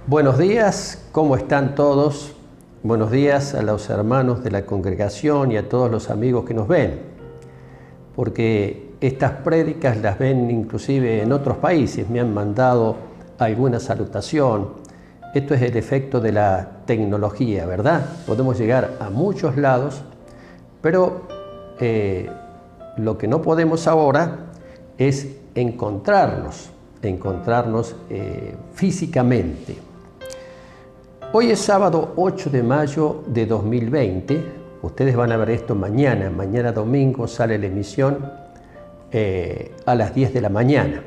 Buenos días, ¿cómo están todos? Buenos días a los hermanos de la congregación y a todos los amigos que nos ven, porque estas prédicas las ven inclusive en otros países, me han mandado alguna salutación. Esto es el efecto de la tecnología, ¿verdad? Podemos llegar a muchos lados, pero lo que no podemos ahora es encontrarnos físicamente. Hoy es sábado 8 de mayo de 2020, ustedes van a ver esto mañana domingo sale la emisión a las 10 de la mañana.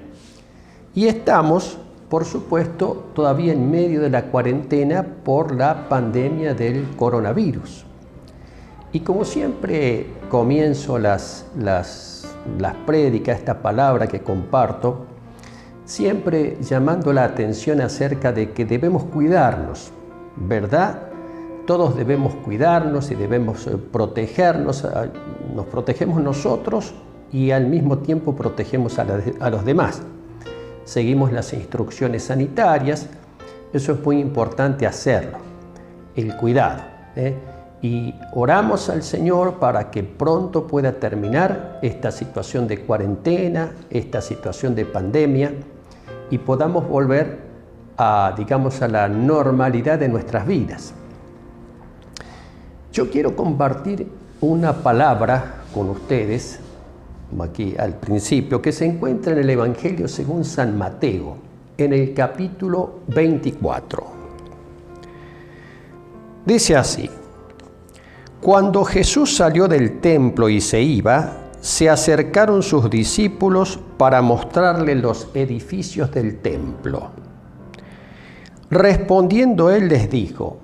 Y estamos, por supuesto, todavía en medio de la cuarentena por la pandemia del coronavirus. Y como siempre comienzo las prédicas, esta palabra que comparto, siempre llamando la atención acerca de que debemos cuidarnos, ¿verdad? Todos debemos cuidarnos y debemos protegernos, nos protegemos nosotros y al mismo tiempo protegemos a los demás. Seguimos las instrucciones sanitarias, eso es muy importante hacerlo, el cuidado, Y oramos al Señor para que pronto pueda terminar esta situación de cuarentena, esta situación de pandemia y podamos volver a la normalidad de nuestras vidas. Yo quiero compartir una palabra con ustedes, aquí al principio, que se encuentra en el Evangelio según San Mateo, en el capítulo 24. Dice así: Cuando Jesús salió del templo y se iba, se acercaron sus discípulos para mostrarle los edificios del templo. Respondiendo él les dijo: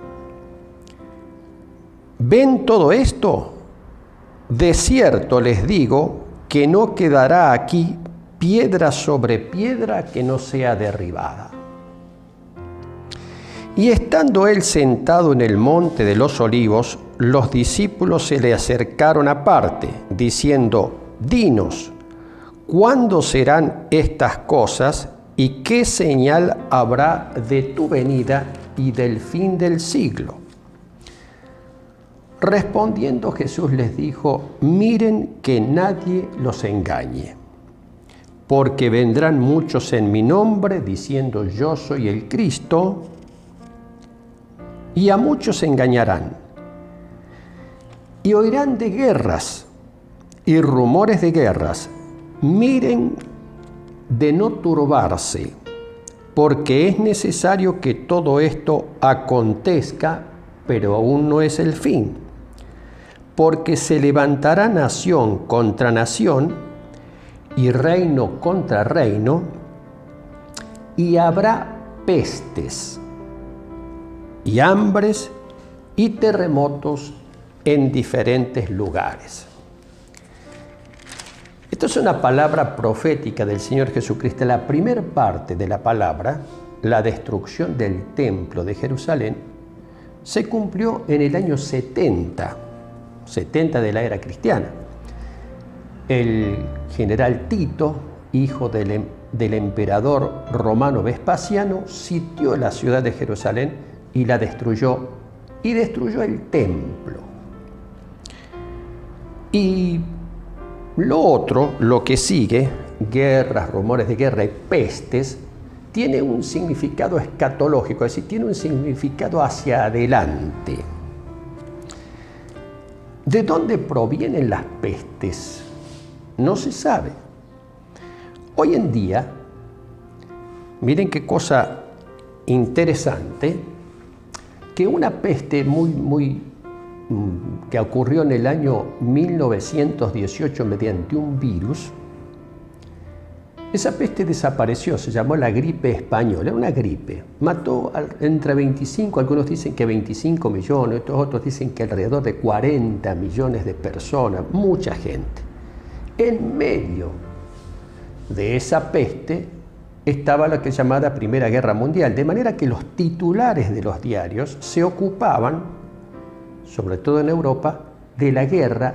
¿Ven todo esto? De cierto les digo que no quedará aquí piedra sobre piedra que no sea derribada. Y estando él sentado en el monte de los olivos, los discípulos se le acercaron aparte, diciendo: Dinos, ¿cuándo serán estas cosas y qué señal habrá de tu venida y del fin del siglo? Respondiendo Jesús les dijo: Miren que nadie los engañe, porque vendrán muchos en mi nombre diciendo: Yo soy el Cristo, y a muchos engañarán. Y oirán de guerras y rumores de guerras. Miren de no turbarse, porque es necesario que todo esto acontezca, pero aún no es el fin. Porque se levantará nación contra nación y reino contra reino, y habrá pestes y hambres y terremotos en diferentes lugares. Esto es una palabra profética del Señor Jesucristo. La primera parte de la palabra, la destrucción del templo de Jerusalén, se cumplió en el año 70 de la era cristiana. El general Tito, hijo del emperador romano Vespasiano, sitió la ciudad de Jerusalén y la destruyó, y destruyó el templo. Y lo que sigue, guerras, rumores de guerra y pestes, tiene un significado escatológico, es decir, tiene un significado hacia adelante. ¿De dónde provienen las pestes? No se sabe. Hoy en día, miren qué cosa interesante, que una peste que ocurrió en el año 1918 mediante un virus, esa peste desapareció, se llamó la gripe española, era una gripe, mató entre 25, algunos dicen que 25 millones, otros dicen que alrededor de 40 millones de personas, mucha gente. En medio de esa peste estaba la que es llamada Primera Guerra Mundial, de manera que los titulares de los diarios se ocupaban, sobre todo en Europa, de la guerra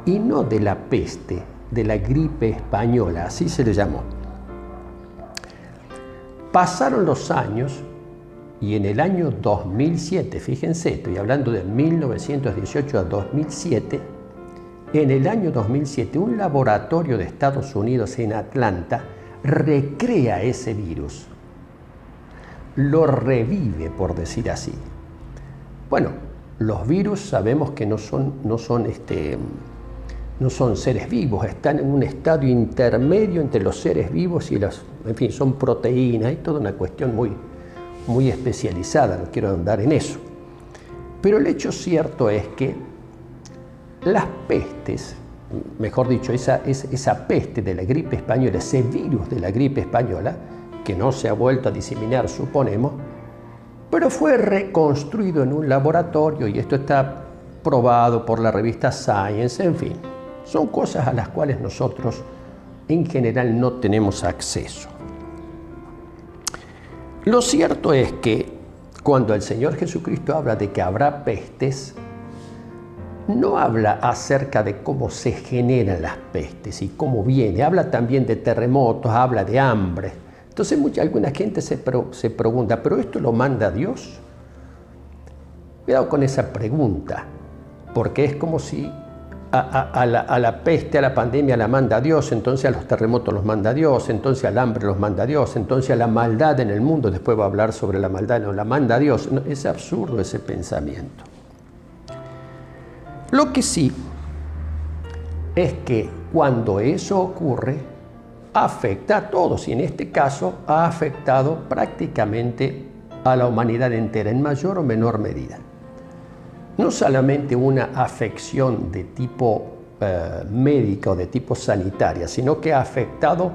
y no de la peste, de la gripe española, así se le llamó. Pasaron los años Y en el año 2007, fíjense, estoy hablando de 1918 a 2007, en el año 2007 un laboratorio de Estados Unidos en Atlanta recrea ese virus, lo revive, por decir así. Bueno, los virus sabemos que no son seres vivos, están en un estadio intermedio entre los seres vivos y en fin, son proteínas, hay toda una cuestión muy especializada, no quiero andar en eso. Pero el hecho cierto es que las pestes, mejor dicho, esa peste de la gripe española, ese virus de la gripe española, que no se ha vuelto a diseminar, suponemos, pero fue reconstruido en un laboratorio y esto está probado por la revista Science, en fin. Son cosas a las cuales nosotros en general no tenemos acceso. Lo cierto es que cuando el Señor Jesucristo habla de que habrá pestes, no habla acerca de cómo se generan las pestes y cómo viene, habla también de terremotos, habla de hambre. Entonces alguna gente se pregunta, ¿pero esto lo manda Dios? Cuidado con esa pregunta, porque es como si a la peste, a la pandemia la manda Dios, entonces a los terremotos los manda Dios, entonces al hambre los manda Dios, entonces a la maldad en el mundo, después va a hablar sobre la maldad, no, la manda Dios. No, es absurdo ese pensamiento. Lo que sí es que cuando eso ocurre, afecta a todos y en este caso ha afectado prácticamente a la humanidad entera en mayor o menor medida. No solamente una afección de tipo médica o de tipo sanitaria, sino que ha afectado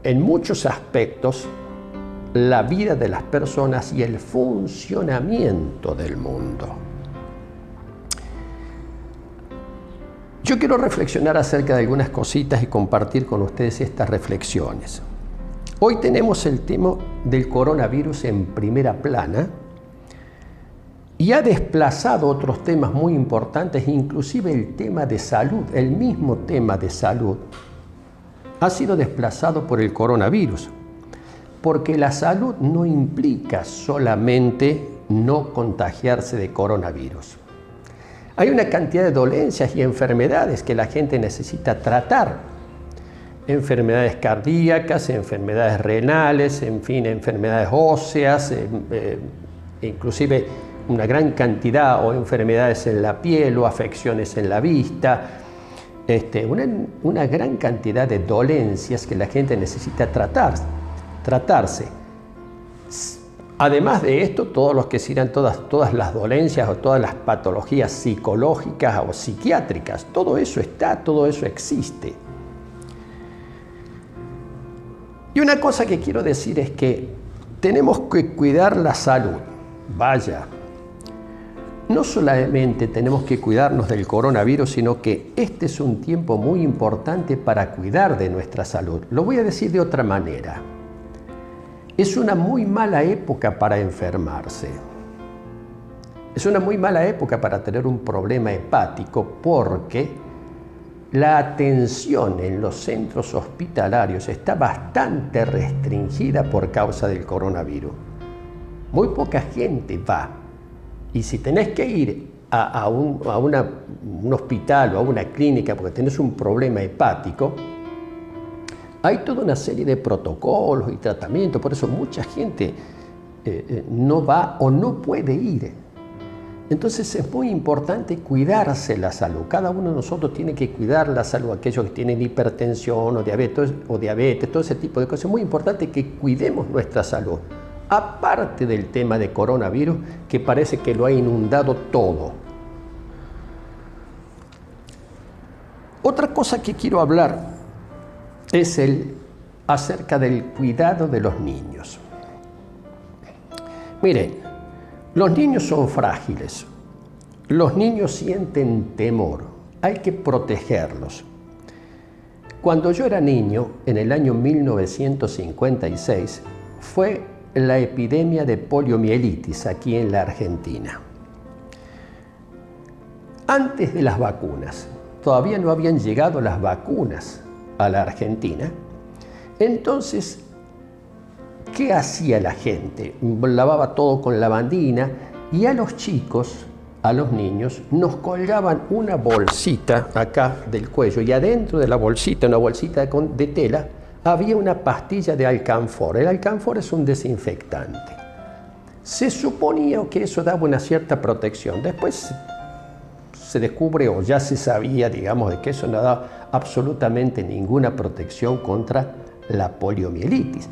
en muchos aspectos la vida de las personas y el funcionamiento del mundo. Yo quiero reflexionar acerca de algunas cositas y compartir con ustedes estas reflexiones. Hoy tenemos el tema del coronavirus en primera plana y ha desplazado otros temas muy importantes, inclusive el tema de salud, el mismo tema de salud ha sido desplazado por el coronavirus, porque la salud no implica solamente no contagiarse de coronavirus. Hay una cantidad de dolencias y enfermedades que la gente necesita tratar. Enfermedades cardíacas, enfermedades renales, en fin, enfermedades óseas, inclusive una gran cantidad o enfermedades en la piel o afecciones en la vista. Una gran cantidad de dolencias que la gente necesita tratarse. Además de esto, todos los que sigan todas las dolencias o todas las patologías psicológicas o psiquiátricas, todo eso existe. Y una cosa que quiero decir es que tenemos que cuidar la salud. Vaya, no solamente tenemos que cuidarnos del coronavirus, sino que este es un tiempo muy importante para cuidar de nuestra salud. Lo voy a decir de otra manera. Es una muy mala época para enfermarse. Es una muy mala época para tener un problema hepático porque la atención en los centros hospitalarios está bastante restringida por causa del coronavirus. Muy poca gente va. Y si tenés que ir a un hospital o a una clínica porque tenés un problema hepático, hay toda una serie de protocolos y tratamientos, por eso mucha gente no va o no puede ir. Entonces es muy importante cuidarse la salud. Cada uno de nosotros tiene que cuidar la salud, aquellos que tienen hipertensión o diabetes, todo ese tipo de cosas. Es muy importante que cuidemos nuestra salud. Aparte del tema de coronavirus, que parece que lo ha inundado todo. Otra cosa que quiero hablar es acerca del cuidado de los niños. Miren, los niños son frágiles, los niños sienten temor, hay que protegerlos. Cuando yo era niño, en el año 1956, fue la epidemia de poliomielitis aquí en la Argentina. Antes de las vacunas, todavía no habían llegado las vacunas a la Argentina. Entonces, ¿qué hacía la gente? Lavaba todo con lavandina y a los chicos, a los niños, nos colgaban una bolsita acá del cuello y adentro de la bolsita, una bolsita de tela, había una pastilla de alcanfor. El alcanfor es un desinfectante. Se suponía que eso daba una cierta protección. Después se descubre, o ya se sabía, digamos, de que eso no daba absolutamente ninguna protección contra la poliomielitis.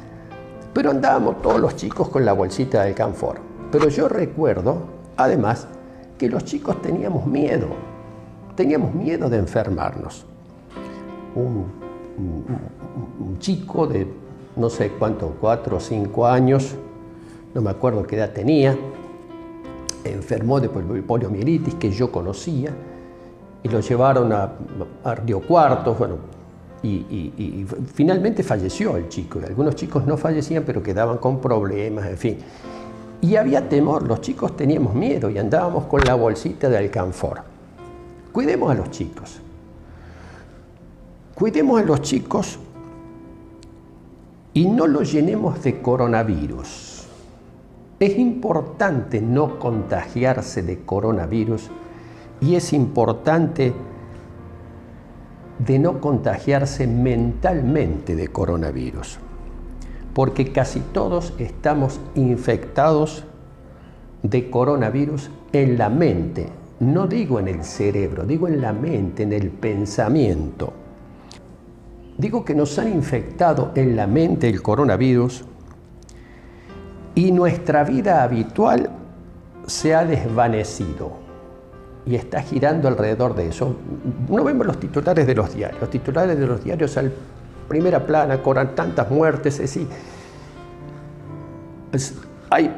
Pero andábamos todos los chicos con la bolsita de alcanfor. Pero yo recuerdo, además, que los chicos teníamos miedo de enfermarnos. Un chico de no sé cuánto, 4 o 5 años, no me acuerdo qué edad tenía, enfermó de poliomielitis que yo conocía y lo llevaron a Río Cuarto, bueno, y finalmente falleció el chico. Algunos chicos no fallecían, pero quedaban con problemas, en fin. Y había temor, los chicos teníamos miedo y andábamos con la bolsita de alcanfor. Cuidemos a los chicos. Cuidemos a los chicos y no los llenemos de coronavirus. Es importante no contagiarse de coronavirus y es importante de no contagiarse mentalmente de coronavirus, porque casi todos estamos infectados de coronavirus en la mente. No digo en el cerebro, digo en la mente, en el pensamiento. Digo que nos han infectado en la mente el coronavirus y nuestra vida habitual se ha desvanecido y está girando alrededor de eso. No vemos los titulares de los diarios. Los titulares de los diarios al primera plana cobran tantas muertes, es decir, hay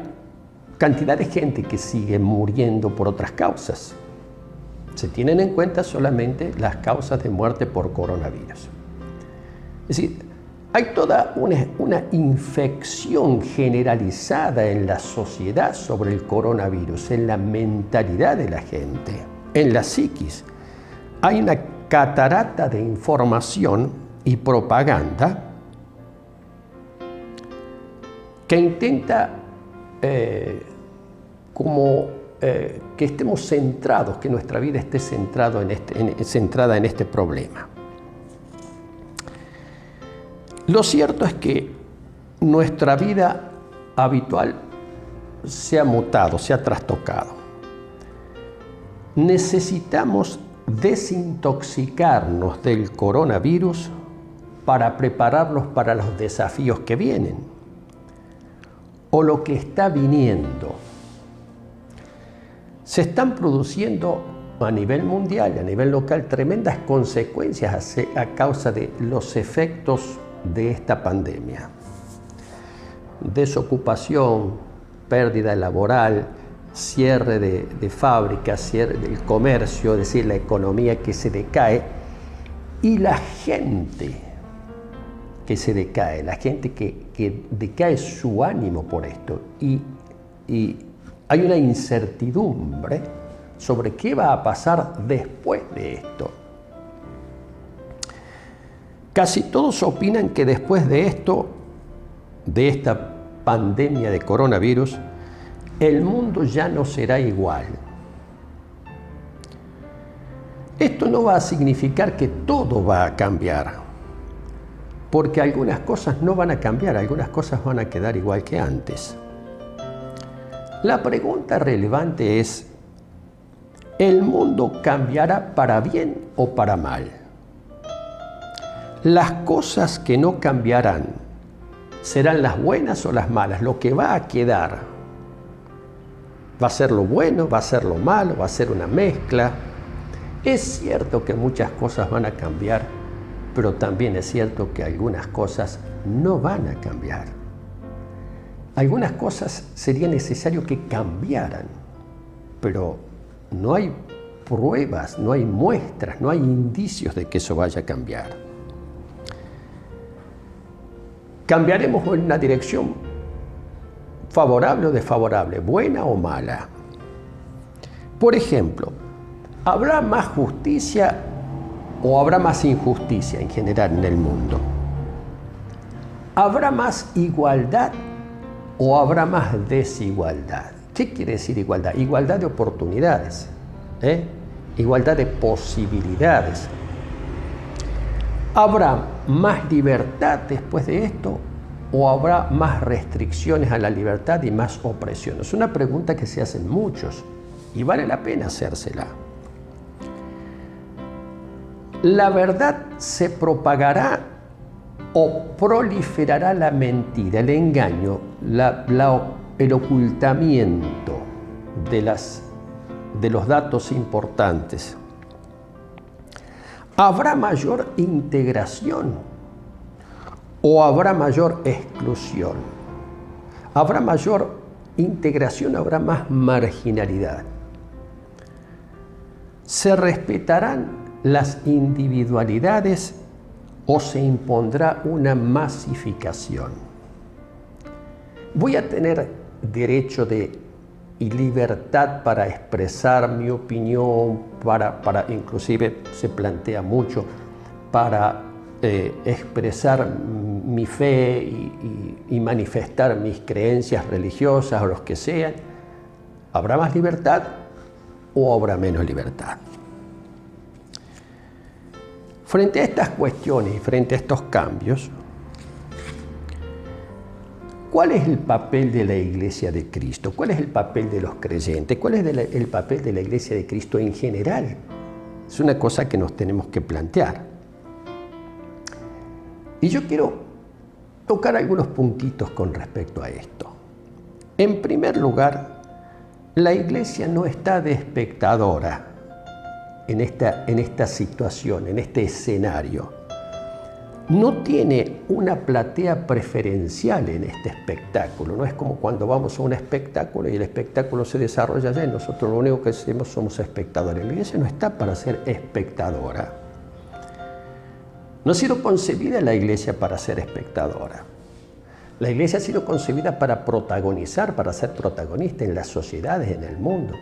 cantidad de gente que sigue muriendo por otras causas. Se tienen en cuenta solamente las causas de muerte por coronavirus. Es decir, hay toda una infección generalizada en la sociedad sobre el coronavirus, en la mentalidad de la gente, en la psiquis. Hay una catarata de información y propaganda que intenta que estemos centrados, que nuestra vida esté centrada en este problema. Lo cierto es que nuestra vida habitual se ha mutado, se ha trastocado. Necesitamos desintoxicarnos del coronavirus para prepararnos para los desafíos que vienen o lo que está viniendo. Se están produciendo a nivel mundial y a nivel local tremendas consecuencias a causa de los efectos de esta pandemia. Desocupación, pérdida laboral, cierre de fábricas, cierre del comercio, es decir, la economía que se decae y la gente que se decae, la gente que decae su ánimo por esto y hay una incertidumbre sobre qué va a pasar después de esto. Casi todos opinan que después de esto, de esta pandemia de coronavirus, el mundo ya no será igual. Esto no va a significar que todo va a cambiar, porque algunas cosas no van a cambiar, algunas cosas van a quedar igual que antes. La pregunta relevante es, ¿el mundo cambiará para bien o para mal? Las cosas que no cambiarán serán las buenas o las malas. Lo que va a quedar va a ser lo bueno, va a ser lo malo, va a ser una mezcla. Es cierto que muchas cosas van a cambiar, pero también es cierto que algunas cosas no van a cambiar. Algunas cosas sería necesario que cambiaran, pero no hay pruebas, no hay muestras, no hay indicios de que eso vaya a cambiar. ¿Cambiaremos en una dirección favorable o desfavorable, buena o mala? Por ejemplo, ¿habrá más justicia o habrá más injusticia en general en el mundo? ¿Habrá más igualdad o habrá más desigualdad. ¿Qué quiere decir igualdad? Igualdad de oportunidades, igualdad de posibilidades. ¿Habrá más libertad después de esto o habrá más restricciones a la libertad y más opresión? Es una pregunta que se hacen muchos y vale la pena hacérsela. ¿La verdad se propagará o proliferará la mentira, el engaño, el ocultamiento de los datos importantes? ¿Habrá mayor integración o habrá mayor exclusión? ¿Habrá mayor integración, habrá más marginalidad? ¿Se respetarán las individualidades o se impondrá una masificación? ¿Voy a tener derecho y libertad para expresar mi opinión, inclusive se plantea mucho, para expresar mi fe y manifestar mis creencias religiosas o los que sean? ¿Habrá más libertad o habrá menos libertad? Frente a estas cuestiones y frente a estos cambios, ¿cuál es el papel de la Iglesia de Cristo? ¿Cuál es el papel de los creyentes? ¿Cuál es el papel de la Iglesia de Cristo en general? Es una cosa que nos tenemos que plantear. Y yo quiero tocar algunos puntitos con respecto a esto. En primer lugar, la Iglesia no está de espectadora en esta situación, en este escenario. No tiene una platea preferencial en este espectáculo. No es como cuando vamos a un espectáculo y el espectáculo se desarrolla allá y nosotros lo único que hacemos somos espectadores. La Iglesia no está para ser espectadora. No ha sido concebida la Iglesia para ser espectadora. La Iglesia ha sido concebida para protagonizar, para ser protagonista en las sociedades, en el mundo.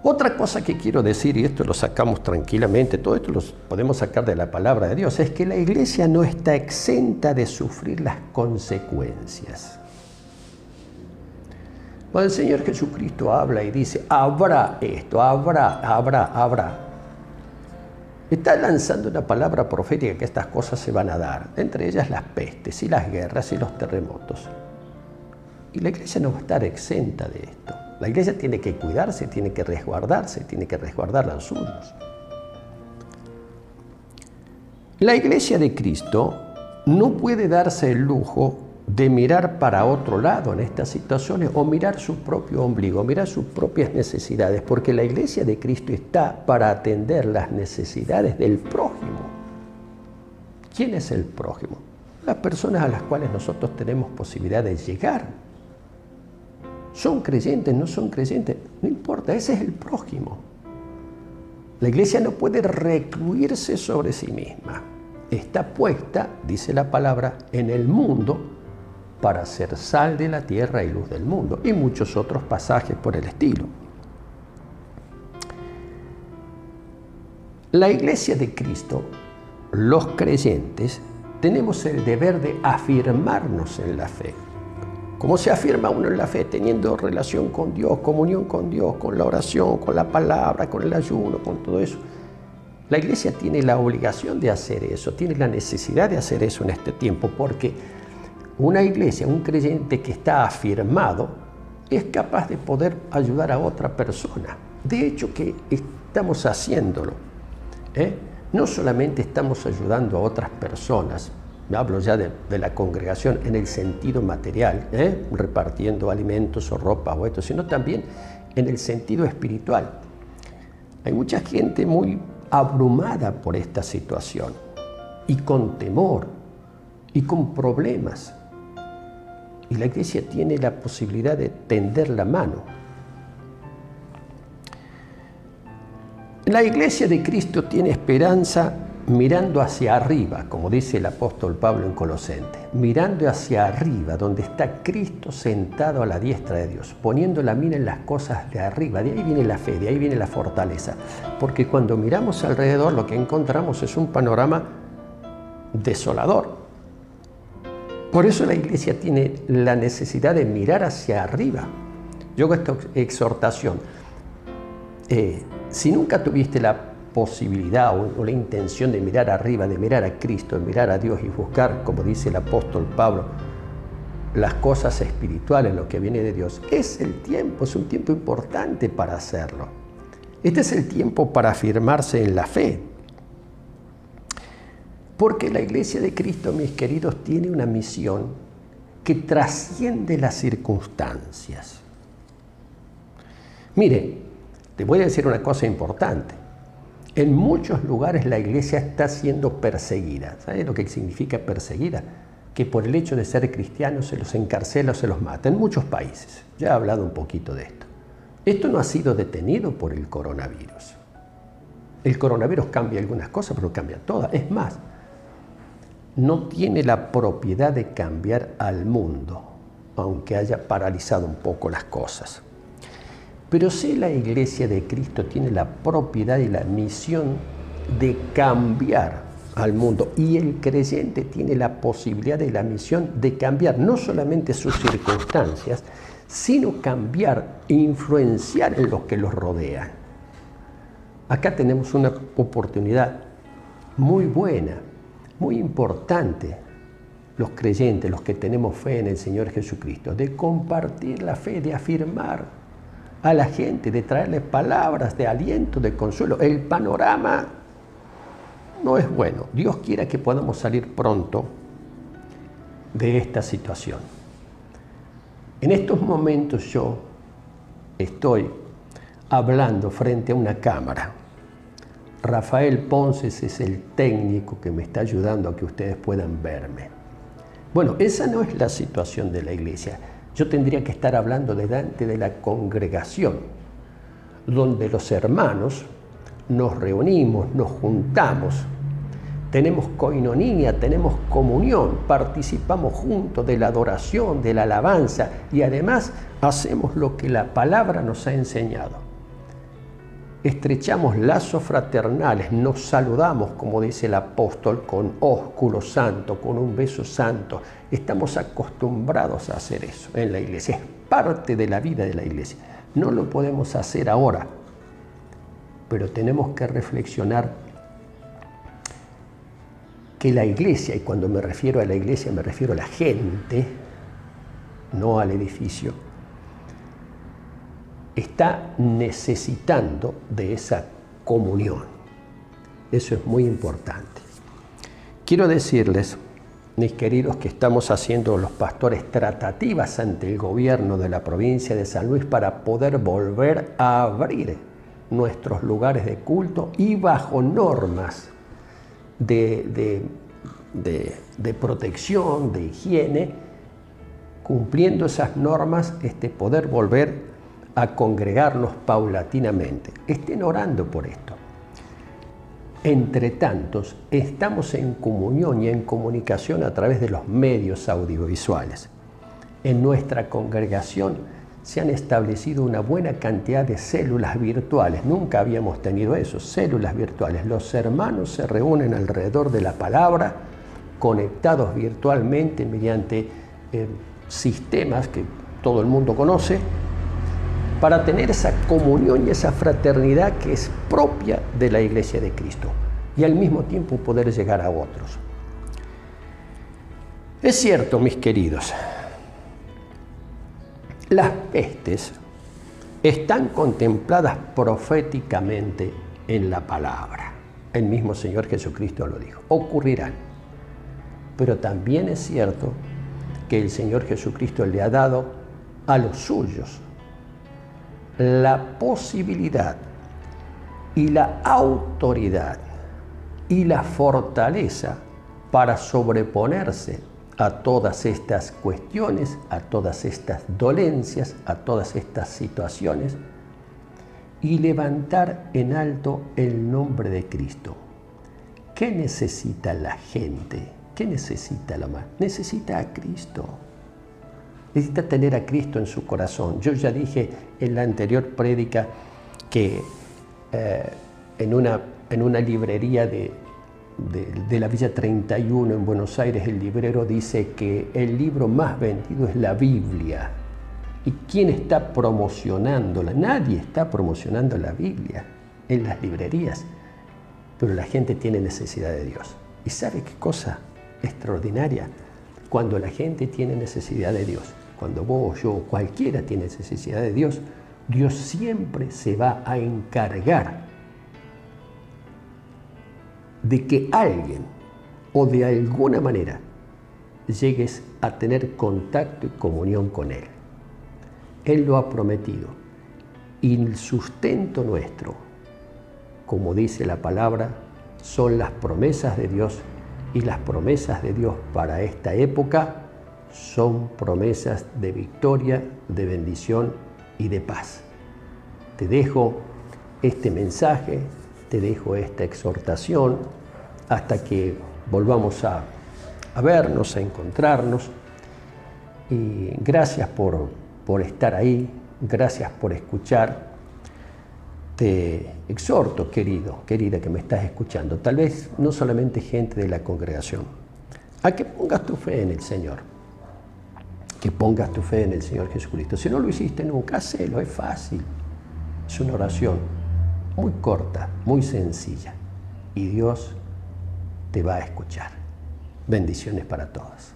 Otra cosa que quiero decir, y esto lo sacamos tranquilamente, todo esto lo podemos sacar de la palabra de Dios, es que la Iglesia no está exenta de sufrir las consecuencias. Cuando el Señor Jesucristo habla y dice, habrá esto, habrá, está lanzando una palabra profética que estas cosas se van a dar, entre ellas las pestes y las guerras y los terremotos. Y la Iglesia no va a estar exenta de esto. La Iglesia tiene que cuidarse, tiene que resguardar a los suyos. La Iglesia de Cristo no puede darse el lujo de mirar para otro lado en estas situaciones o mirar su propio ombligo, mirar sus propias necesidades, porque la Iglesia de Cristo está para atender las necesidades del prójimo. ¿Quién es el prójimo? Las personas a las cuales nosotros tenemos posibilidad de llegar. ¿Son creyentes? ¿No son creyentes? No importa, ese es el prójimo. La Iglesia no puede recluirse sobre sí misma. Está puesta, dice la palabra, en el mundo para ser sal de la tierra y luz del mundo. Y muchos otros pasajes por el estilo. La Iglesia de Cristo, los creyentes, tenemos el deber de afirmarnos en la fe. ¿Cómo se afirma uno en la fe? Teniendo relación con Dios, comunión con Dios, con la oración, con la palabra, con el ayuno, con todo eso. La Iglesia tiene la obligación de hacer eso, tiene la necesidad de hacer eso en este tiempo, porque una iglesia, un creyente que está afirmado, es capaz de poder ayudar a otra persona. De hecho, que estamos haciéndolo. No solamente estamos ayudando a otras personas, hablo ya de la congregación en el sentido material, repartiendo alimentos o ropa o esto, sino también en el sentido espiritual. Hay mucha gente muy abrumada por esta situación y con temor y con problemas. Y la Iglesia tiene la posibilidad de tender la mano. La Iglesia de Cristo tiene esperanza mirando hacia arriba, como dice el apóstol Pablo en Colosenses, mirando hacia arriba, donde está Cristo sentado a la diestra de Dios, poniendo la mira en las cosas de arriba. De ahí viene la fe, de ahí viene la fortaleza, porque cuando miramos alrededor lo que encontramos es un panorama desolador. Por eso la iglesia tiene la necesidad de mirar hacia arriba. Yo hago esta exhortación. Si nunca tuviste la posibilidad o la intención de mirar arriba, de mirar a Cristo, de mirar a Dios y buscar, como dice el apóstol Pablo, las cosas espirituales, lo que viene de Dios, es el tiempo, es un tiempo importante para hacerlo. Este es el tiempo para afirmarse en la fe. Porque la iglesia de Cristo, mis queridos, tiene una misión que trasciende las circunstancias. Mire, te voy a decir una cosa importante. En muchos lugares la iglesia está siendo perseguida. ¿Sabes lo que significa perseguida? Que por el hecho de ser cristianos se los encarcela o se los mata. En muchos países. Ya he hablado un poquito de esto. Esto no ha sido detenido por el coronavirus. El coronavirus cambia algunas cosas, pero cambia todas. Es más, no tiene la propiedad de cambiar al mundo, aunque haya paralizado un poco las cosas. Pero sí la iglesia de Cristo tiene la propiedad y la misión de cambiar al mundo. Y el creyente tiene la posibilidad y la misión de cambiar no solamente sus circunstancias, sino cambiar e influenciar en los que los rodean. Acá tenemos una oportunidad muy buena, muy importante, los creyentes, los que tenemos fe en el Señor Jesucristo, de compartir la fe, de afirmar a la gente, de traerles palabras de aliento, de consuelo. El panorama no es bueno. Dios quiera que podamos salir pronto de esta situación. En estos momentos yo estoy hablando frente a una cámara. Rafael Ponces es el técnico que me está ayudando a que ustedes puedan verme. Bueno, esa no es la situación de la iglesia. Yo tendría que estar hablando delante de la congregación, donde los hermanos nos reunimos, nos juntamos, tenemos coinonía, tenemos comunión, participamos juntos de la adoración, de la alabanza y además hacemos lo que la palabra nos ha enseñado. Estrechamos lazos fraternales, nos saludamos, como dice el apóstol, con ósculo santo, con un beso santo. Estamos acostumbrados a hacer eso en la iglesia, es parte de la vida de la iglesia. No lo podemos hacer ahora, pero tenemos que reflexionar que la iglesia, y cuando me refiero a la iglesia me refiero a la gente, no al edificio, está necesitando de esa comunión. Eso es muy importante. Quiero decirles, mis queridos, que estamos haciendo los pastores tratativas ante el gobierno de la provincia de San Luis para poder volver a abrir nuestros lugares de culto y bajo normas de protección, de higiene, cumpliendo esas normas, poder volver a congregarnos paulatinamente. Estén orando por esto. Entre tantos, estamos en comunión y en comunicación a través de los medios audiovisuales. En nuestra congregación se han establecido una buena cantidad de células virtuales. Nunca habíamos tenido eso, células virtuales. Los hermanos se reúnen alrededor de la palabra, conectados virtualmente mediante sistemas que todo el mundo conoce, para tener esa comunión y esa fraternidad que es propia de la Iglesia de Cristo y al mismo tiempo poder llegar a otros. Es cierto, mis queridos, las pestes están contempladas proféticamente en la palabra. El mismo Señor Jesucristo lo dijo, ocurrirán. Pero también es cierto que el Señor Jesucristo le ha dado a los suyos la posibilidad y la autoridad y la fortaleza para sobreponerse a todas estas cuestiones, a todas estas dolencias, a todas estas situaciones y levantar en alto el nombre de Cristo. ¿Qué necesita la gente? ¿Qué necesita la humanidad? Necesita a Cristo. Necesita tener a Cristo en su corazón. Yo ya dije en la anterior prédica que en una librería de de la Villa 31 en Buenos Aires, el librero dice que el libro más vendido es la Biblia. ¿Y quién está promocionándola? Nadie está promocionando la Biblia en las librerías, pero la gente tiene necesidad de Dios. ¿Y sabe qué cosa extraordinaria? Cuando la gente tiene necesidad de Dios, cuando vos, yo, cualquiera tiene necesidad de Dios, Dios siempre se va a encargar de que alguien o de alguna manera llegues a tener contacto y comunión con Él. Él lo ha prometido. Y el sustento nuestro, como dice la palabra, son las promesas de Dios, y las promesas de Dios para esta época son promesas de victoria, de bendición y de paz. Te dejo este mensaje, te dejo esta exhortación hasta que volvamos a vernos, a encontrarnos. Y gracias por estar ahí, gracias por escuchar. Te exhorto, querido, querida que me estás escuchando, tal vez no solamente gente de la congregación, a que pongas tu fe en el Señor, que pongas tu fe en el Señor Jesucristo. Si no lo hiciste nunca, hacelo, es fácil. Es una oración muy corta, muy sencilla, y Dios te va a escuchar. Bendiciones para todos.